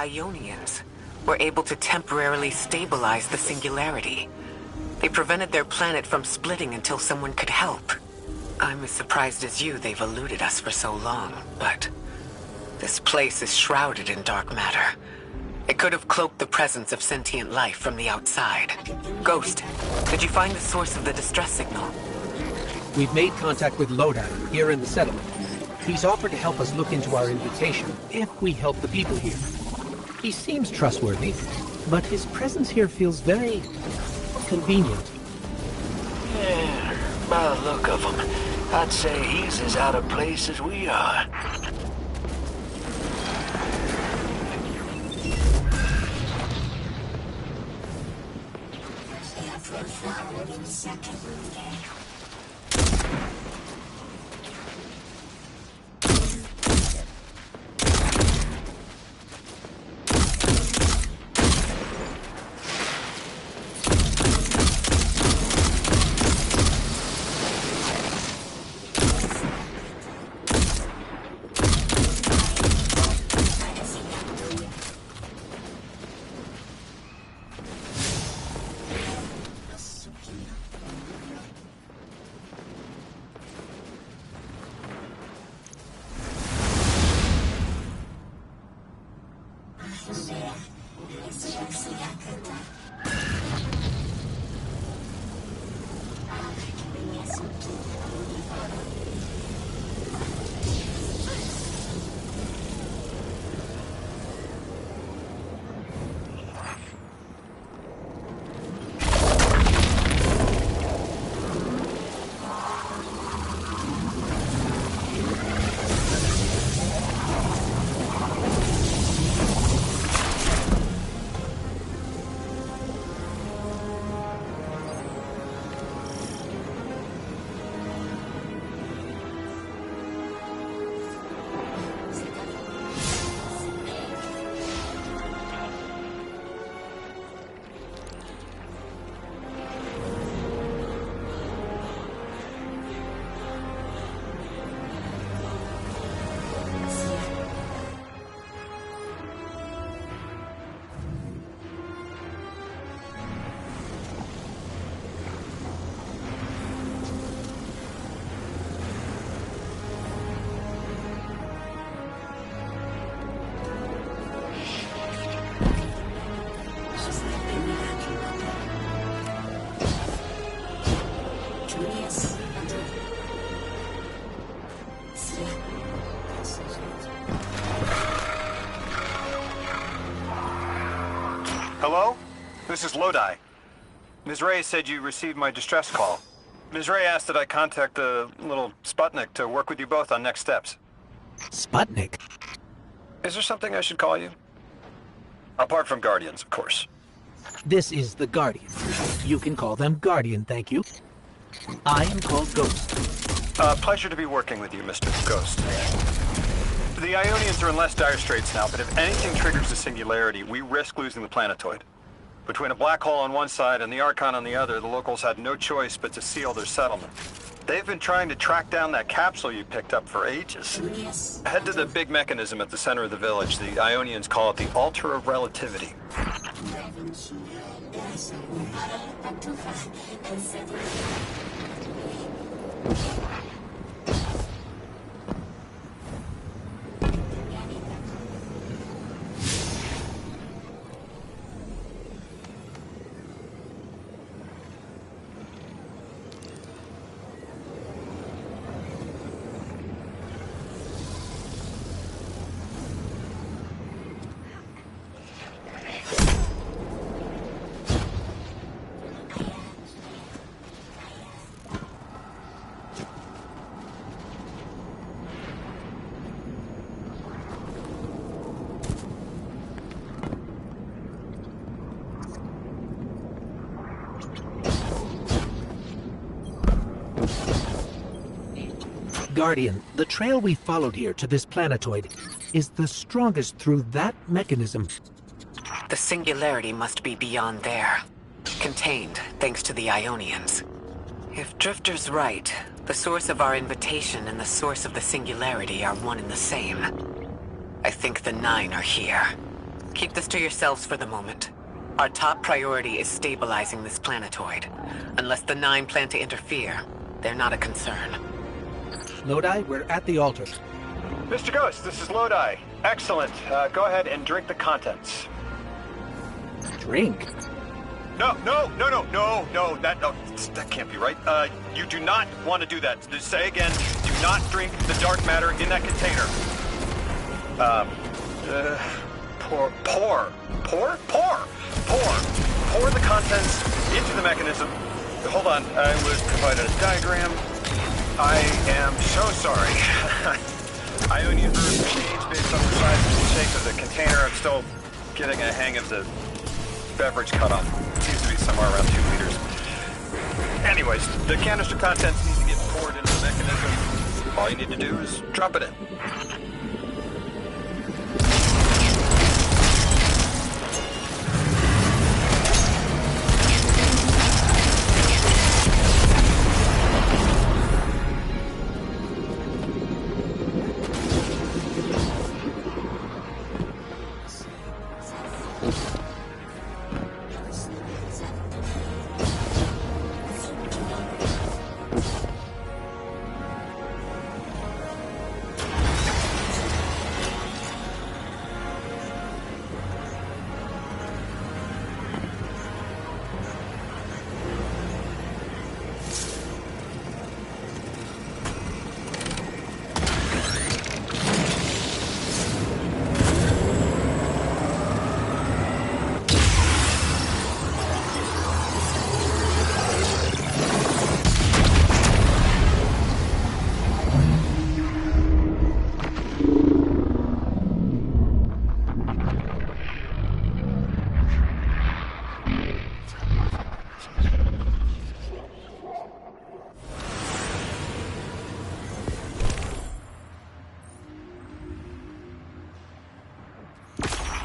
Ionians were able to temporarily stabilize the singularity. They prevented their planet from splitting until someone could help. I'm as surprised as you they've eluded us for so long, but this place is shrouded in dark matter. It could have cloaked the presence of sentient life from the outside. Ghost, did you find the source of the distress signal? We've made contact with Lowdown here in the settlement. He's offered to help us look into our invitation if we help the people here. He seems trustworthy, but his presence here feels very convenient. Yeah, by the look of him, I'd say he's as out of place as we are. This is Lodi. Ms. Ray said you received my distress call. Ms. Ray asked that I contact the little Sputnik to work with you both on next steps. Sputnik? Is there something I should call you? Apart from Guardians, of course. This is the Guardian. You can call them Guardian, thank you. I am called Ghost. Pleasure to be working with you, Mr. Ghost. The Ionians are in less dire straits now, but if anything triggers the singularity, we risk losing the planetoid. Between a black hole on one side and the Archon on the other, the locals had no choice but to seal their settlement. They've been trying to track down that capsule you picked up for ages. Head to the big mechanism at the center of the village. The Ionians call it the Altar of Relativity. Guardian, the trail we followed here to this planetoid is the strongest through that mechanism. The singularity must be beyond there. Contained, thanks to the Ionians. If Drifter's right, the source of our invitation and the source of the singularity are one and the same. I think the 9 are here. Keep this to yourselves for the moment. Our top priority is stabilizing this planetoid. Unless the 9 plan to interfere, they're not a concern. Lodi, we're at the altar. Mr. Ghost, this is Lodi. Excellent. Go ahead and drink the contents. Drink? No, that can't be right. You do not want to do that. Just say again, do not drink the dark matter in that container. Pour the contents into the mechanism. Hold on, I was provided a diagram. I am so sorry. Ionian verbs change based on the size and shape of the container. I'm still getting a hang of the beverage cutoff. It seems to be somewhere around 2 liters. Anyways, the canister contents need to get poured into the mechanism. All you need to do is drop it in.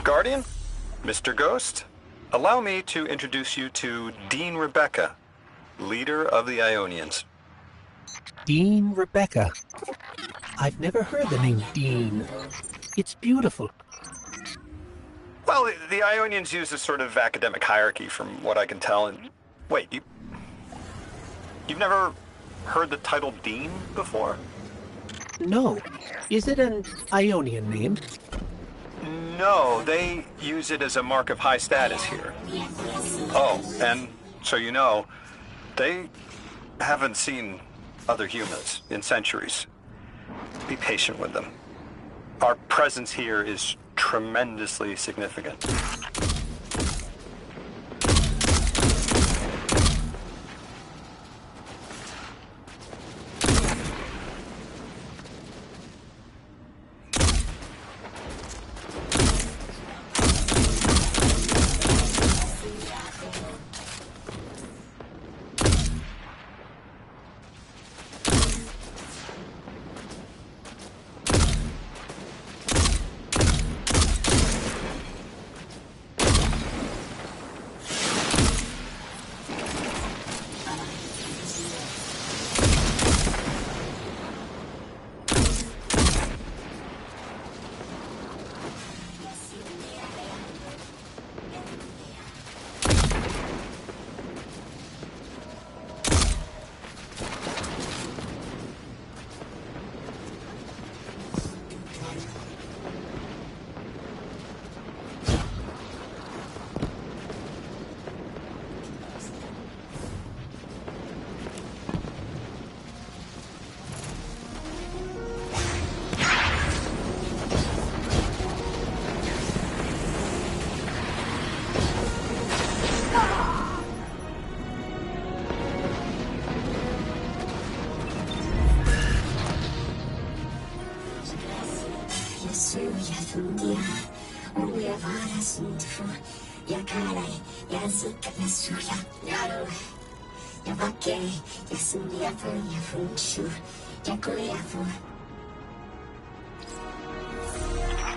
Guardian, Mr. Ghost, allow me to introduce you to Dean Rebecca, leader of the Ionians. Dean Rebecca. I've never heard the name Dean. It's beautiful. Well, the Ionians use a sort of academic hierarchy from what I can tell. And wait, you've never heard the title Dean before? No. Is it an Ionian name? No, they use it as a mark of high status here. Oh, and so you know, they haven't seen other humans in centuries. Be patient with them. Our presence here is tremendously significant.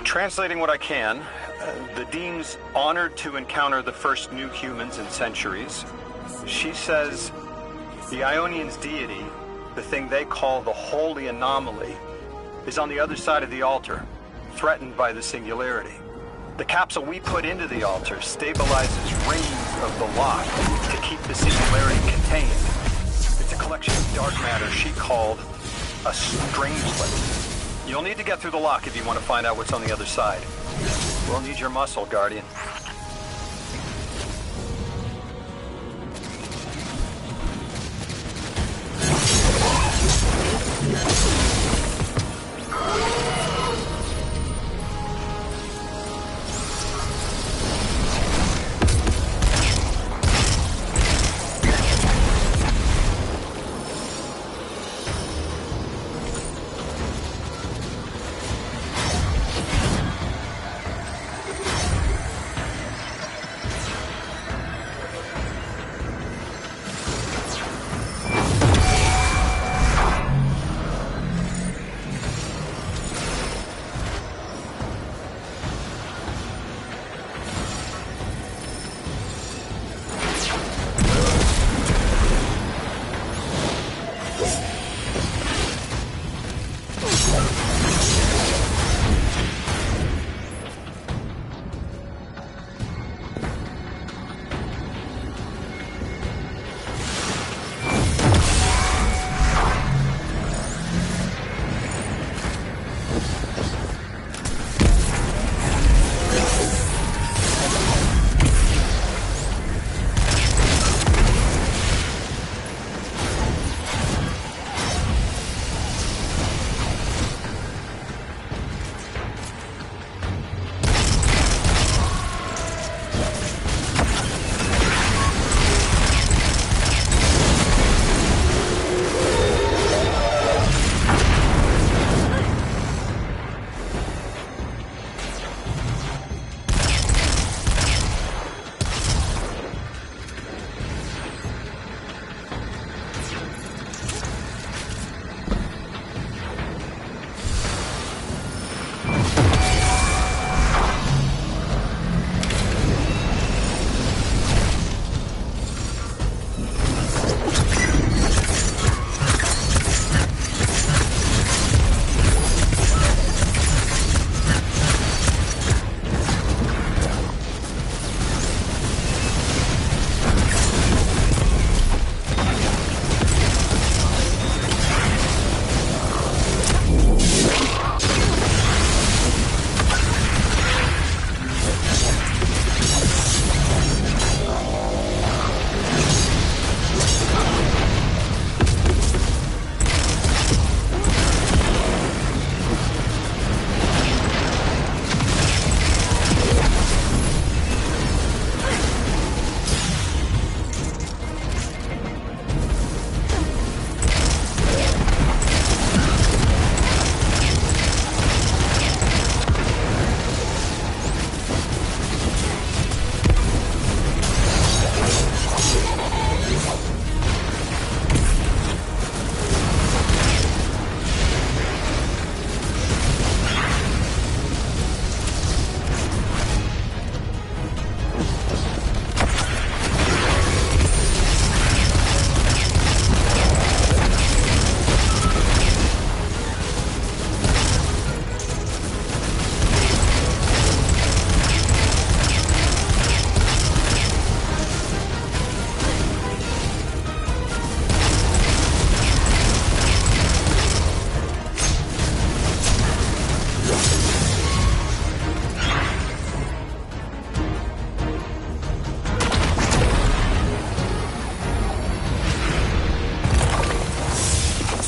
Translating what I can, the Dean's honored to encounter the first new humans in centuries. She says the Ionians' deity, the thing they call the Holy Anomaly, is on the other side of the altar, threatened by the singularity. The capsule we put into the altar stabilizes rings of the lock to keep the singularity contained. It's a collection of dark matter she called a strangelet. You'll need to get through the lock if you want to find out what's on the other side. We'll need your muscle, Guardian.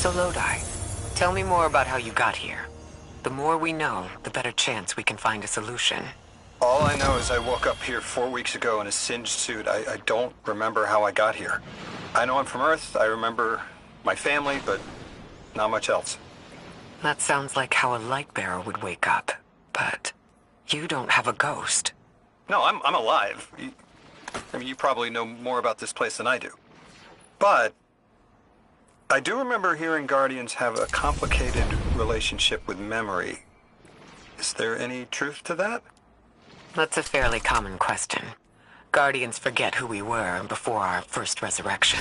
So Lodi, tell me more about how you got here. The more we know, the better chance we can find a solution. All I know is I woke up here 4 weeks ago in a singed suit. I don't remember how I got here. I know I'm from Earth. I remember my family, but not much else. That sounds like how a light bearer would wake up. But you don't have a ghost. No, I'm alive. You probably know more about this place than I do. But I do remember hearing Guardians have a complicated relationship with memory. Is there any truth to that? That's a fairly common question. Guardians forget who we were before our first resurrection.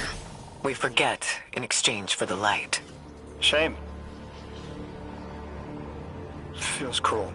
We forget in exchange for the light. Shame. Feels cruel.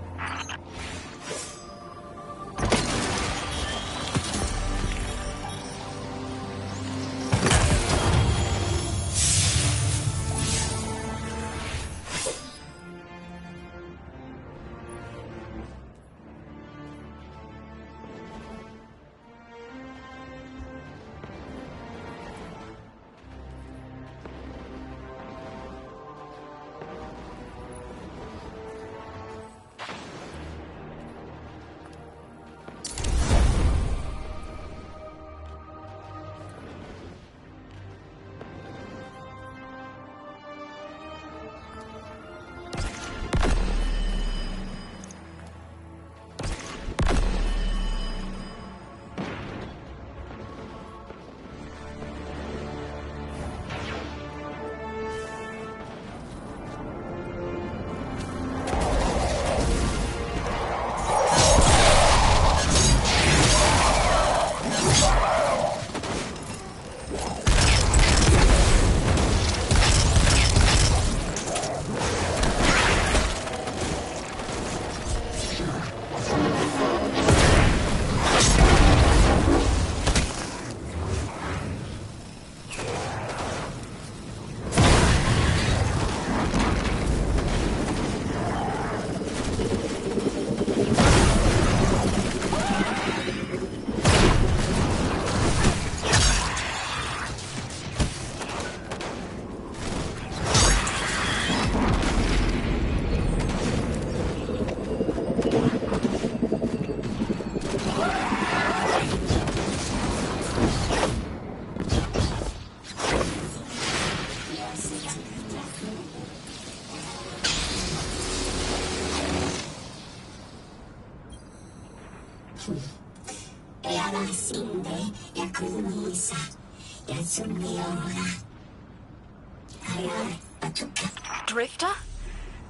Drifter?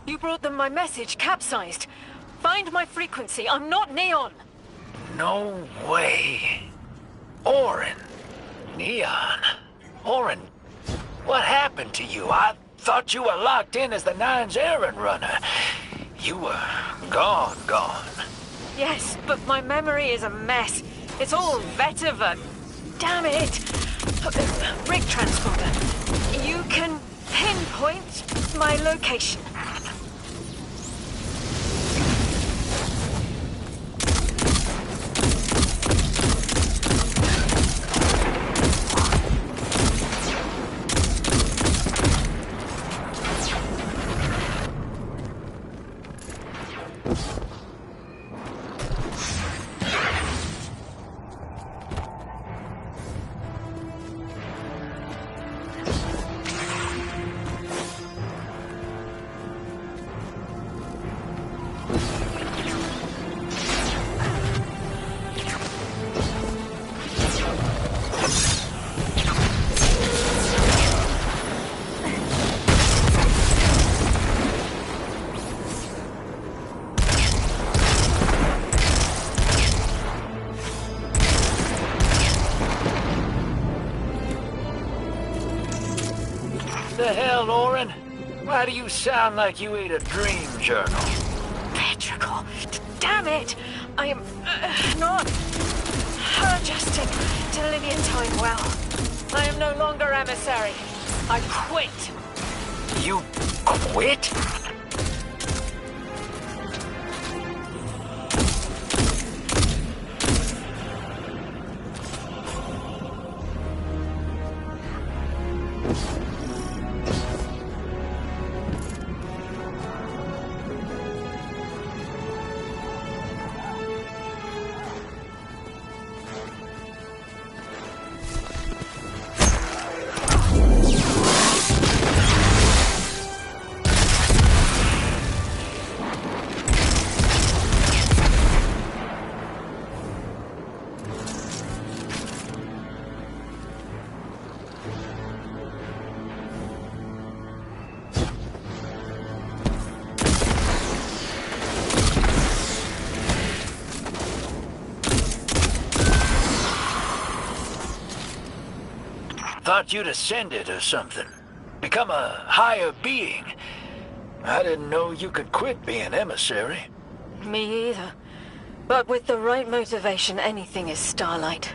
You brought them my message, capsized. Find my frequency. I'm not Neon. No way. Orin. Neon. Orin, what happened to you? I thought you were locked in as the Nine's errand runner. You were gone. Yes, but my memory is a mess. It's all vetiver. Damn it! Rig transporter. You can pinpoint my location. The hell, Orin? Why do you sound like you ate a dream journal? Petrichor. Damn it! I am not adjusting to Livian time well. I am no longer emissary. I quit. You quit? Thought you'd ascended or something. Become a higher being. I didn't know you could quit being emissary. Me either. But with the right motivation, anything is Starlight.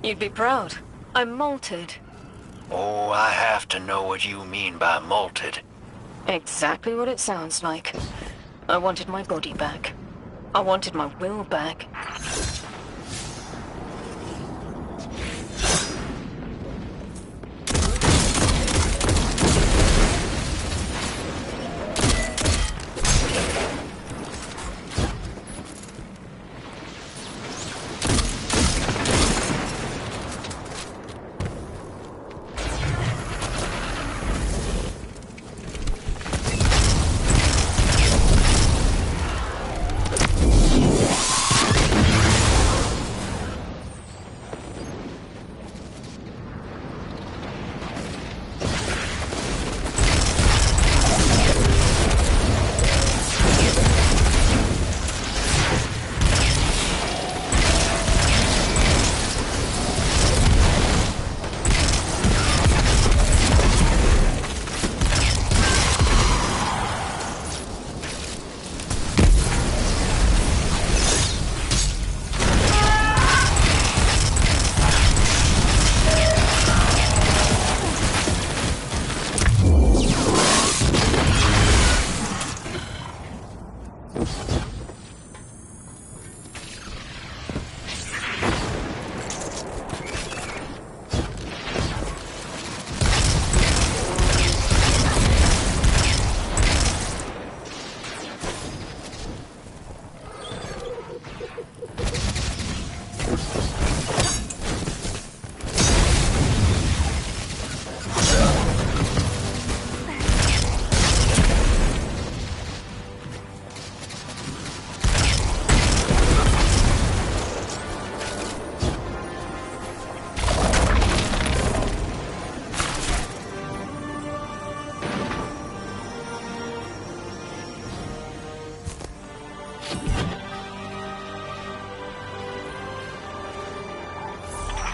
You'd be proud. I'm malted. Oh, I have to know what you mean by malted. Exactly what it sounds like. I wanted my body back. I wanted my will back.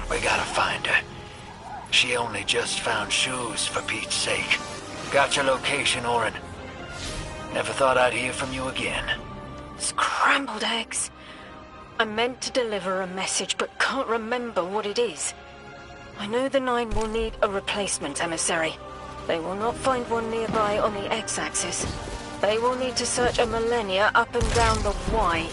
We gotta find her. She only just found shoes, for Pete's sake. Got your location, Orin. Never thought I'd hear from you again. Scrambled eggs. I meant to deliver a message, but can't remember what it is. I know the Nine will need a replacement emissary. They will not find one nearby on the X-axis. They will need to search a millennia up and down the Y.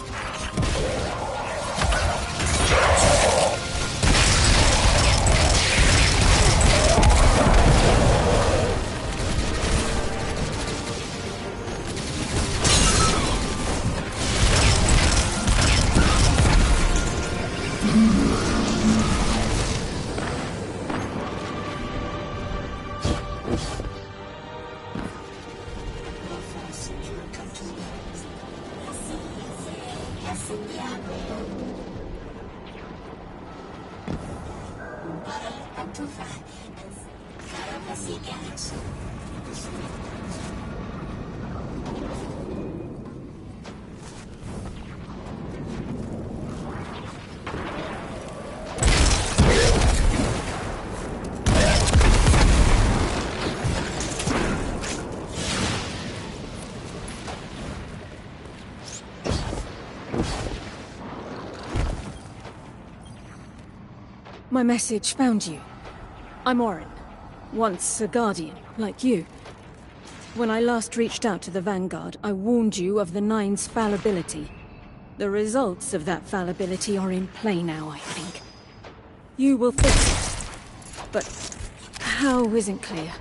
My message found you. I'm Orin, once a Guardian, like you. When I last reached out to the Vanguard, I warned you of the Nine's fallibility. The results of that fallibility are in play now, I think. You will fix it. But how isn't clear.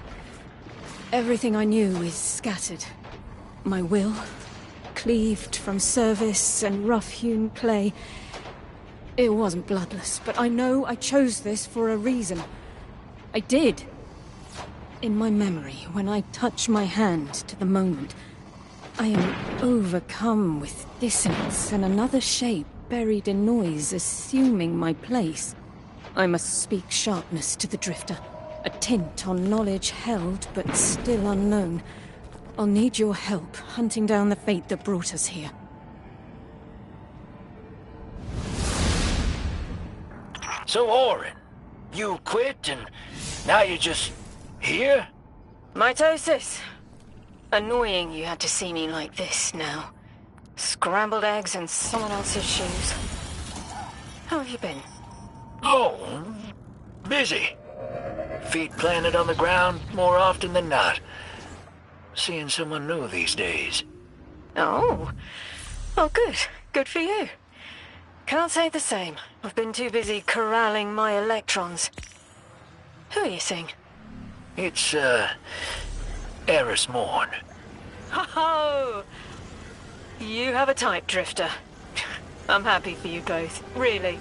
Everything I knew is scattered. My will, cleaved from service and rough-hewn clay. It wasn't bloodless, but I know I chose this for a reason. I did. In my memory, when I touch my hand to the moment, I am overcome with dissonance and another shape buried in noise assuming my place. I must speak sharpness to the Drifter, a tint on knowledge held but still unknown. I'll need your help hunting down the fate that brought us here. So, Orin, you quit and Now you're just here? Mitosis. Annoying you had to see me like this now. Scrambled eggs in someone else's shoes. How have you been? Oh, busy. Feet planted on the ground more often than not. Seeing someone new these days. Oh. Oh, good. Good for you. Can't say the same. I've been too busy corralling my electrons. Who are you seeing? It's, Eris Morn. Oh! You have a type, Drifter. I'm happy for you both, really.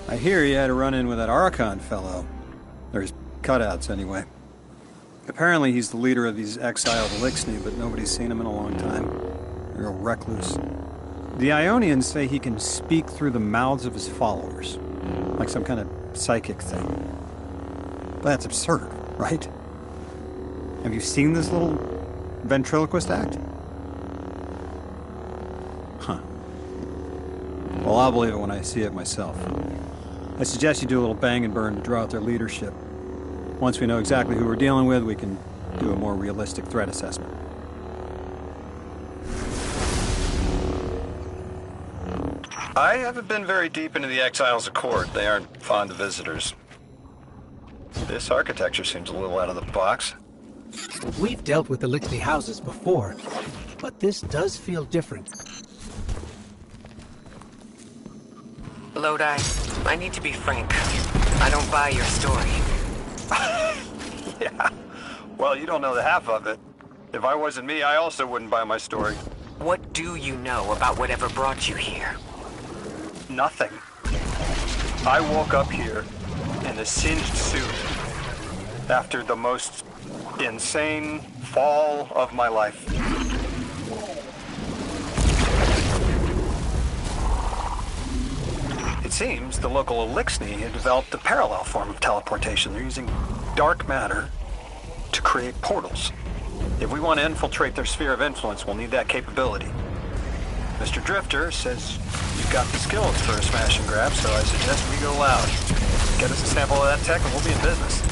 I hear you had a run-in with that Archon fellow. Or his cutouts, anyway. Apparently he's the leader of these exiled Elixni, but nobody's seen him in a long time. A real recluse. The Ionians say he can speak through the mouths of his followers. Like some kind of psychic thing. But that's absurd, right? Have you seen this little ventriloquist act? Huh. Well, I'll believe it when I see it myself. I suggest you do a little bang and burn to draw out their leadership. Once we know exactly who we're dealing with, we can do a more realistic threat assessment. I haven't been very deep into the Exiles' Accord. They aren't fond of visitors. This architecture seems a little out of the box. We've dealt with the Elixni houses before, but this does feel different. Lodi, I need to be frank. I don't buy your story. Yeah. Well, you don't know the half of it. If I wasn't me, I also wouldn't buy my story. What do you know about whatever brought you here? Nothing. I woke up here in a singed suit after the most insane fall of my life. It seems the local Elixni had developed a parallel form of teleportation. They're using dark matter to create portals. If we want to infiltrate their sphere of influence, we'll need that capability. Mr. Drifter says you've got the skills for a smash and grab, so I suggest we go loud. Get us a sample of that tech and we'll be in business.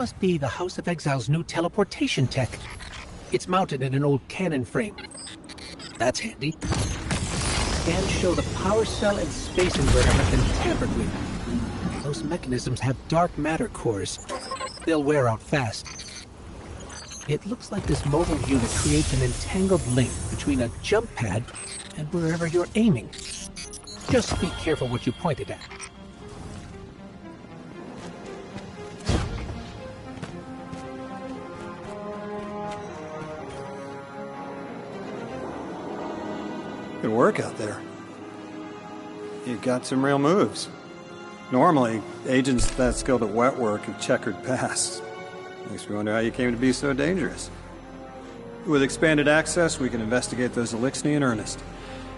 must be the House of Exile's new teleportation tech. It's mounted in an old cannon frame. That's handy. Scans show the power cell and space inverter have been tampered with. Those mechanisms have dark matter cores. They'll wear out fast. It looks like this mobile unit creates an entangled link between a jump pad and wherever you're aiming. Just be careful what you point it at. Good work out there. You got some real moves. Normally, agents that skilled at wet work have checkered pasts. Makes me wonder how you came to be so dangerous. With expanded access, we can investigate those Elixni in earnest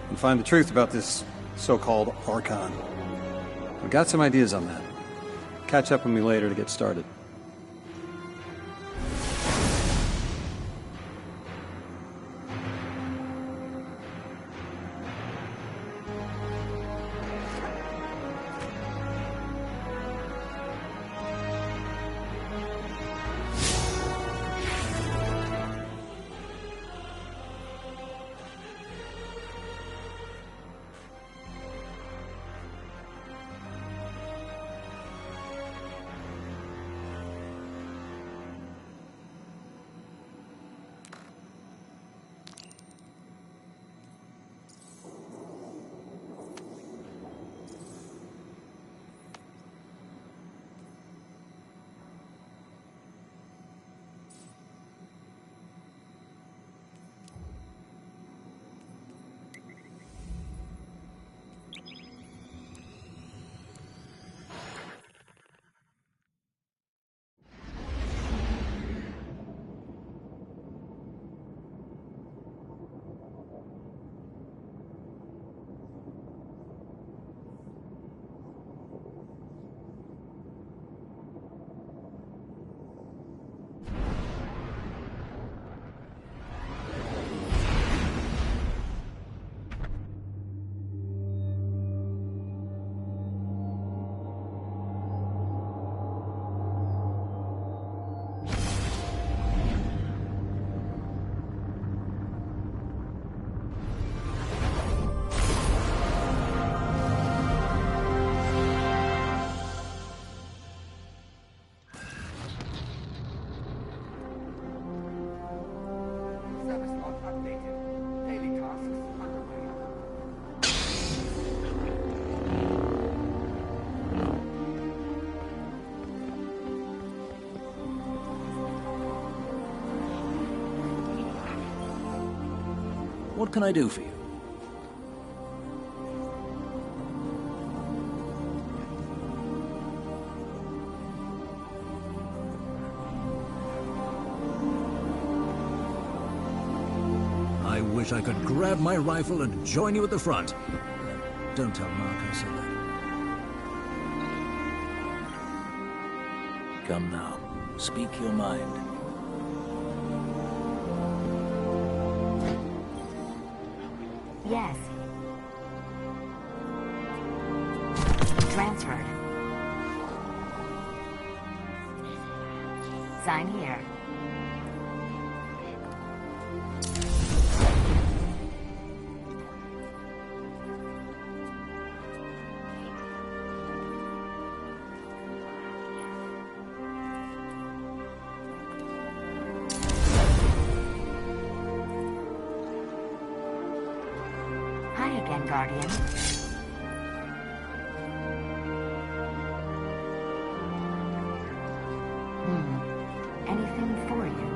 and find the truth about this so-called Archon. I've got some ideas on that. Catch up with me later to get started. What can I do for you? I wish I could grab my rifle and join you at the front. Don't tell Mark I said that. Come now, speak your mind. Yes. Transferred. Sign here. Hi again, Guardian. Anything for you?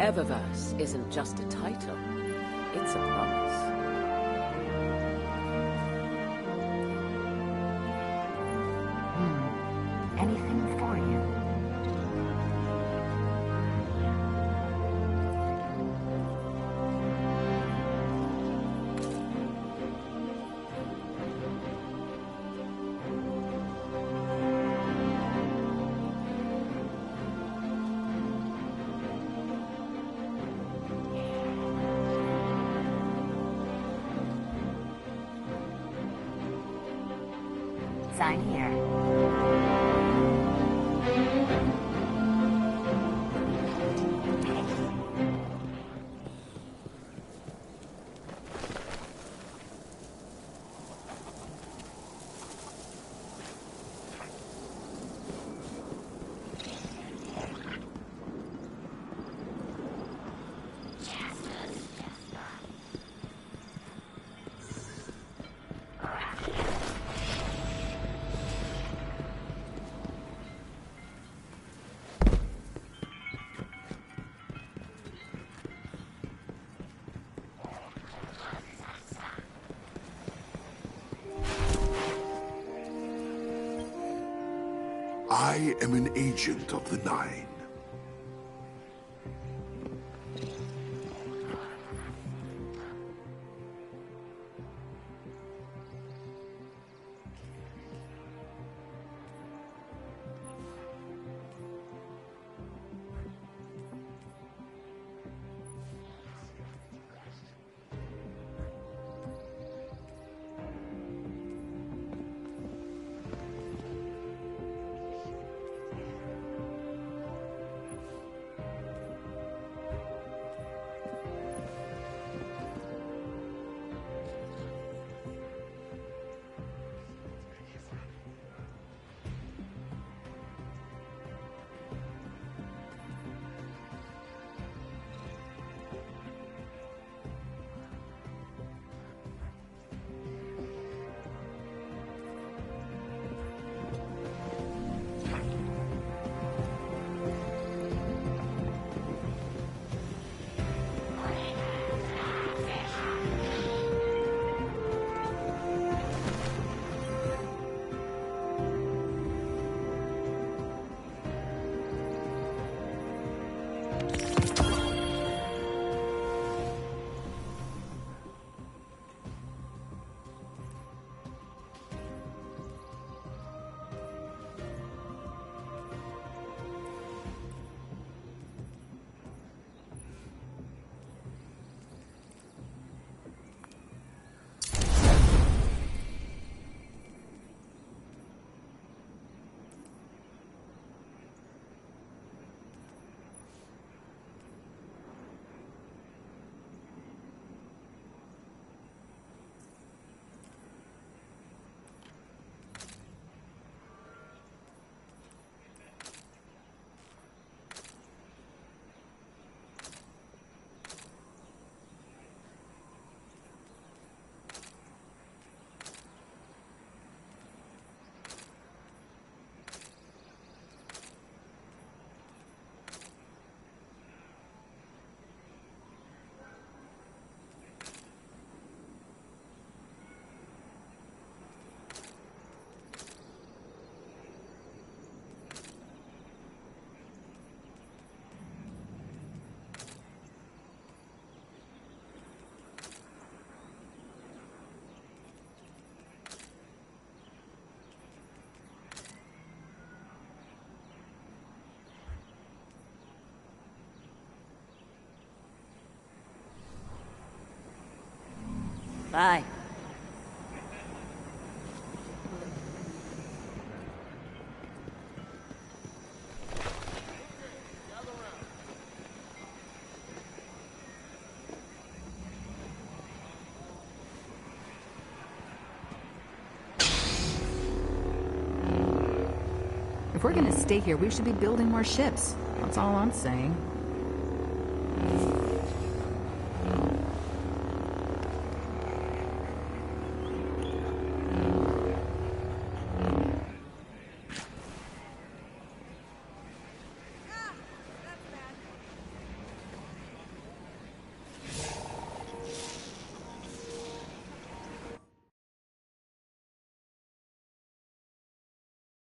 Eververse isn't just a title, it's a promise. Anything for you? I am an agent of the Nine. Bye. If we're gonna stay here, we should be building more ships. That's all I'm saying.